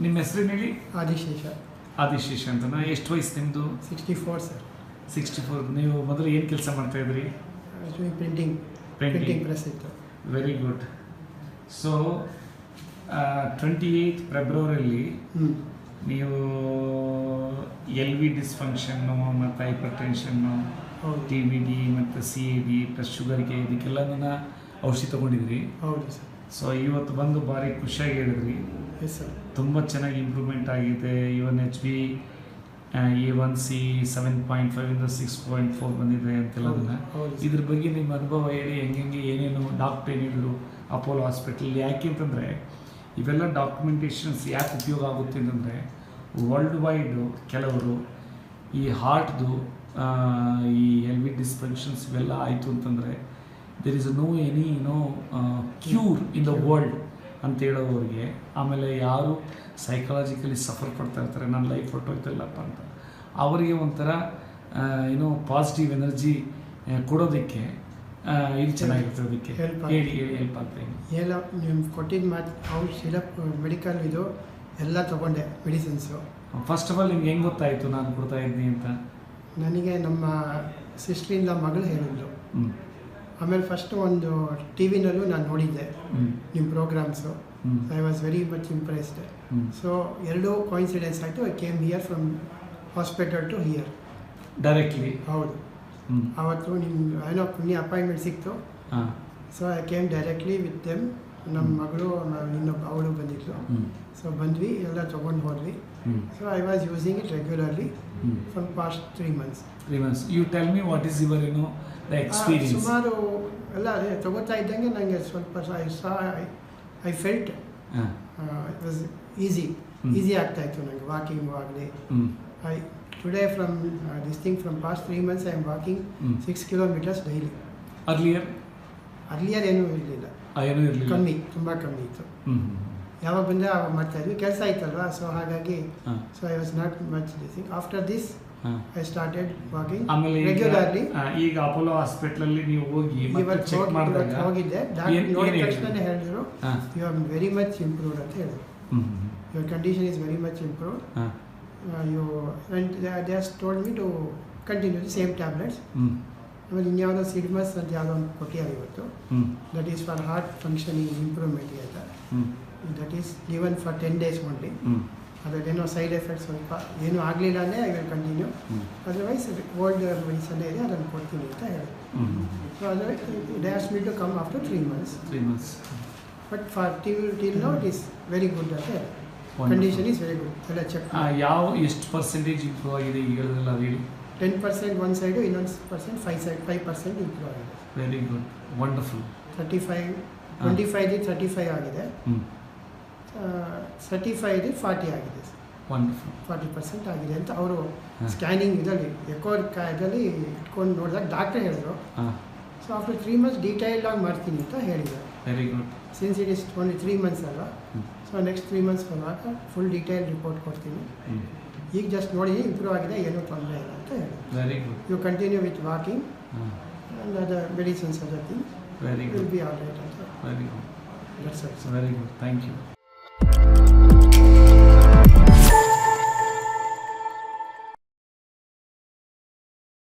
ನಿಮ್ಮ ಹೆಸರು ಹೇಳಿ? ಆದಿಶೇಷ. ಆದಿಶೇಷ ಅಂತನಾ? ಎಷ್ಟು ವಯಸ್ಸು ನಿಮ್ಮದು? 64 ಸರ್. 64. ನೀವು ಮೊದಲು ಏನು ಕೆಲಸ ಮಾಡ್ತಾ ಇದ್ರಿ? ಪ್ರಿಂಟಿಂಗ್ ಪ್ರೆಸ್ ಇತ್ತು. Very good. ಸೊ 28 ಫೆಬ್ರವರಿಯಲ್ಲಿ ನೀವು LV ಡಿಸ್ಫಂಕ್ಷನ್ನು ಮತ್ತು ಹೈಪರ್ ಟೆನ್ಷನ್ನು, TBD ಮತ್ತು CAD ಪ್ಲಸ್ ಶುಗರ್ಗೆ ಇದಕ್ಕೆಲ್ಲನ ಔಷಧಿ ತೊಗೊಂಡಿದ್ರಿ. ಹೌದು ಸರ್. ಸೊ ಇವತ್ತು ಬಂದು ಭಾರಿ ಖುಷಿಯಾಗಿ ಹೇಳಿದ್ರಿ. Yes sir. ತುಂಬ ಚೆನ್ನಾಗಿ ಇಂಪ್ರೂವ್ಮೆಂಟ್ ಆಗಿದೆ. ಇವನ್ HbA1c 7.5 ಇಂದ 6.4 ಬಂದಿದೆ ಅಂತೆಲ್ಲದನ್ನು. ಇದ್ರ ಬಗ್ಗೆ ನಿಮ್ಮ ಅನುಭವ ಹೇಳಿ, ಹೆಂಗೆ ಏನೇನು ಡಾಕ್ಟ್ರ್ ಏನಿದ್ರು ಅಪೋಲೋ ಹಾಸ್ಪಿಟಲ್. ಯಾಕೆ ಅಂತಂದರೆ ಇವೆಲ್ಲ ಡಾಕ್ಯುಮೆಂಟೇಷನ್ಸ್ ಯಾಕೆ ಉಪಯೋಗ ಆಗುತ್ತೆ ಅಂತಂದರೆ ವರ್ಲ್ಡ್ ವೈಡು ಕೆಲವರು ಈ ಹಾರ್ಟ್ದು ಈ LV ಡಿಸ್ಫಂಕ್ಷನ್ಸ್ ಇವೆಲ್ಲ ಆಯಿತು ಅಂತಂದರೆ there is no cure in the world ಅಂತ ಹೇಳೋರಿಗೆ, ಆಮೇಲೆ ಯಾರು ಸೈಕಾಲಜಿಕಲಿ ಸಫರ್ ಪಡ್ತಾ ಇರ್ತಾರೆ, ನನ್ನ ಲೈಫ್ ಹೊರಟೋಯ್ತಲ್ಲಪ್ಪ ಅಂತ, ಅವರಿಗೆ ಒಂಥರ ಪಾಸಿಟಿವ್ ಎನರ್ಜಿ ಕೊಡೋದಕ್ಕೆ ಇದು ಚೆನ್ನಾಗಿರ್ತದೆ. ಅದಕ್ಕೆ ಹೇಳಿ ಹೆಲ್ಪ್ ಆಗ್ತದೆ. ನೀವು ಕೊಟ್ಟಿದ್ದು ಮಾತು ಔಷಧಿ ಸಿರಪ್ ಮೆಡಿಕಲ್ ಇದು ಎಲ್ಲ ತೊಗೊಂಡೆ ಮೆಡಿಸಿನ್ಸು. ಫಸ್ಟ್ ಆಫ್ ಆಲ್ ನಿಮ್ಗೆ ಹೆಂಗೆ ಗೊತ್ತಾಯಿತು ನಾನು ಕೊಡ್ತಾ ಇದ್ದೀನಿ ಅಂತ? ನನಗೆ ನಮ್ಮ ಸಿಸ್ಟ್ರಿಂದ ಮಗಳು ಹೇಳಿದ್ರು. ಆಮೇಲೆ ಫಸ್ಟ್ ಒಂದು TV ನಲ್ಲೂ ನಾನು ನೋಡಿದ್ದೆ ನಿಮ್ಮ programmes. I was very much impressed. So ಎರಡೂ ಕೋಇನ್ಸಿಡೆನ್ಸ್ ಆಯಿತು. I came here from hospital to here directly. ಹೌದು. ಅವತ್ತು ನಿಮ್ಮ ಏನೋ ಪುಣ್ಯ ಅಪಾಯಿಂಟ್ಮೆಂಟ್ ಸಿಕ್ತು. So I came directly with them. ನಮ್ಮ ಮಗಳು ಇನ್ನೊಬ್ಬ ಅವಳು ಬಂದಿದ್ಲು. ಸೊ ಬಂದ್ವಿ, ಎಲ್ಲ ತೊಗೊಂಡು ಹೋದ್ವಿ. So I was using it regularly from past 3 months. You tell me what is your the experience? ಸುಮಾರು ಎಲ್ಲ ತಗೋತಾ ಇದ್ದಂಗೆ ನನಗೆ ಸ್ವಲ್ಪ I felt it was easy ಆಗ್ತಾಯಿತ್ತು ನನಗೆ ವಾಕಿಂಗ್ ಆಗಲಿ. Today from this thing from past 3 months I am walking 6 kilometers daily. Earlier ಏನೂ ಇರಲಿಲ್ಲ, ಕಮ್ಮಿ, ತುಂಬ ಕಮ್ಮಿ ಇತ್ತು. ಯಾವಾಗ ಬಂದರೆ ಆವಾಗ ಮಾಡ್ತಾಯಿದ್ವಿ, ಕೆಲಸ ಆಯ್ತಲ್ವಾ. ಸೊ ಹಾಗಾಗಿ so I was not much this thing. After this I started walking regularly. ಈಗ ಅಪೋಲೋ ಹಾಸ್ಪಿಟಲಲ್ಲಿ ನೀವು ಹೋಗಿ ಹೋಗಿದ್ದೆ. ಡಾಕ್ಟರ್ ನೋಡಿದ ತಕ್ಷಣ ಹೇಳಿದ್ರು you are very much improved ಅಂತ ಹೇಳಿದ್ರು. Your condition is very much improved. You they has told me to continue the same tablets. ಆಮೇಲೆ ಇನ್ಯಾವುದೋ ಸಿಡ್ಮಸ್ ಅಂತ ಯಾವುದೋ ಒಂದು ಕೊಟ್ಟಿದ್ದಾರೆ ಇವತ್ತು. That is for heart functioning ಇಂಪ್ರೂವ್ಮೆಂಟ್ಗೆ ಅಂತ. That is given for 10 days only. ಅದರದ್ದೇನೋ ಸೈಡ್ ಎಫೆಕ್ಟ್ಸ್ ಸ್ವಲ್ಪ ಏನೂ ಆಗಲಿಲ್ಲ ಅಂದರೆ I will continue. Otherwise old ಮೆಡಿಸನ್ನೇ ಇದೆ, ಅದನ್ನು ಕೊಡ್ತೀನಿ ಅಂತ ಹೇಳಿ. So otherwise they ask me to come after 3 months. But for till now it is very good ಅಂತ ಹೇಳಿ. Condition is very good. ಎಲ್ಲ ಚೆಕ್. ಎಷ್ಟು ಪರ್ಸೆಂಟೇಜ್ ಇಂಪ್ರೂವ್ ಆಗಿದೆ ಈಗ ಹೇಳಿದ್ರಲ್ಲ, ಅದು ಹೇಳಿ. 10% ಒಂದು ಸೈಡು, ಇನ್ನೊಂದು 5% ಇಂಪ್ರೂವ್ ಆಗಿದೆ. Very good, wonderful. 25 35 ಆಗಿದೆ. 35 40 ಆಗಿದೆ. 40% ಆಗಿದೆ ಅಂತ ಅವರು ಸ್ಕ್ಯಾನಿಂಗ್ ಇದರಲ್ಲಿ ಎಕೋ ಇದರಲ್ಲಿ ಇಟ್ಕೊಂಡು ನೋಡಿದಾಗ ಡಾಕ್ಟ್ರ್ ಹೇಳಿದ್ರು. ಸೊ ಆಫ್ಟರ್ 3 months ಡೀಟೇಲ್ಡ್ ಆಗಿ ಮಾಡ್ತೀನಿ ಅಂತ ಹೇಳಿದ್ದಾರೆ. Very good. Since it is only 3 months ಅಲ್ವಾ. ಸೊ ನೆಕ್ಸ್ಟ್ 3 months ಬಂದಾಗ ಫುಲ್ ಡೀಟೇಲ್ ರಿಪೋರ್ಟ್ ಕೊಡ್ತೀನಿ. ಈಗ ಜಸ್ಟ್ ನೋಡಿ ಇಂಪ್ರೂವ್ ಆಗಿದೆ, ಏನೂ ತೊಂದರೆ ಇಲ್ಲ ಅಂತ ಹೇಳಿ. Very good. You continue with walking and other medicines other thing will be all right ಅಂತ. Very good. That's it. Very good, thank you.